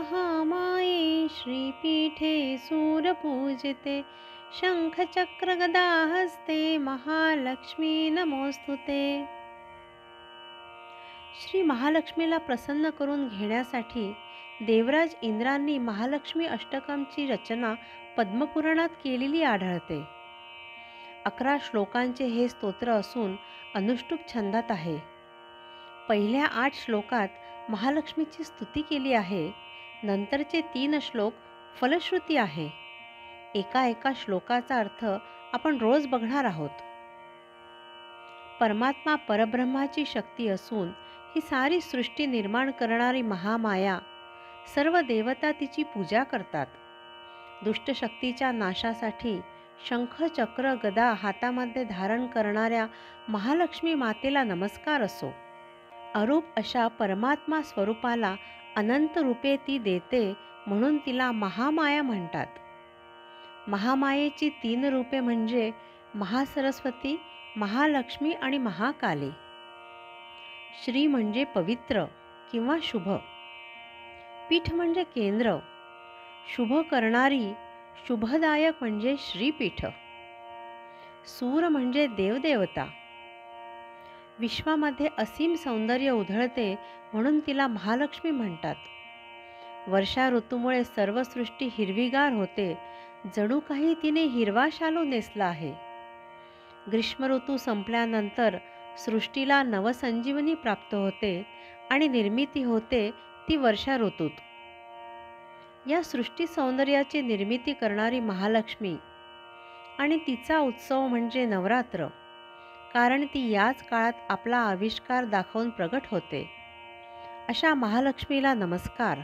महामाये श्रीपीठे सूरपूजिते शंखचक्रगदाहस्ते महालक्ष्मी नमोस्तुते। श्री महालक्ष्मीला प्रसन्न करून घेण्यासाठी देवराज इंद्रांनी महालक्ष्मी अष्टकमची रचना पद्मपुराणात केलेली आढळते। 11 श्लोकांचे हे स्तोत्र असून अनुष्टुप छंदात आहे। पहिल्या 8 श्लोकात महालक्ष्मीची स्तुती केली आहे, नंतरचे 3 श्लोक फलश्रुती आहे। एका श्लोकाचा अर्थ आपण रोज बघणार आहोत। परमात्मा परब्रह्माची शक्ती असून ही सारी सृष्टी निर्माण करणारी महामाया, सर्व देवता तिची पूजा करतात। दुष्ट शक्तीच्या नाशासाठी शंख चक्र गदा हातामध्ये धारण करणाऱ्या महालक्ष्मी मातेला नमस्कार असो। अरूप अशा परमात्मा स्वरूपाला अनंत रूपे ती देते, म्हणून तिला महामाया म्हणतात। महामायेची 3 रूपे म्हणजे महासरस्वती, महालक्ष्मी आणि महाकाली। श्री म्हणजे पवित्र किंवा शुभ, पीठ म्हणजे केंद्र, शुभ करणारी, शुभदायक म्हणजे श्रीपीठ। सूर म्हणजे देवदेवता। विश्वामध्ये असीम सौंदर्य उधळते, म्हणून तिला महालक्ष्मी म्हणतात। वर्षा ऋतूमुळे सर्व सृष्टी हिरवीगार होते, जणू काही तिने हिरवा शालू नेसला आहे। ग्रीष्म ऋतू संपल्यानंतर सृष्टीला नवसंजीवनी प्राप्त होते आणि निर्मिती होते ती वर्षा ऋतूत। या सृष्टी सौंदर्याची निर्मिती करणारी महालक्ष्मी आणि तिचा उत्सव म्हणजे नवरात्र, कारण ती याच काळात आपला आविष्कार दाखवून प्रगट होते। अशा महालक्ष्मीला नमस्कार।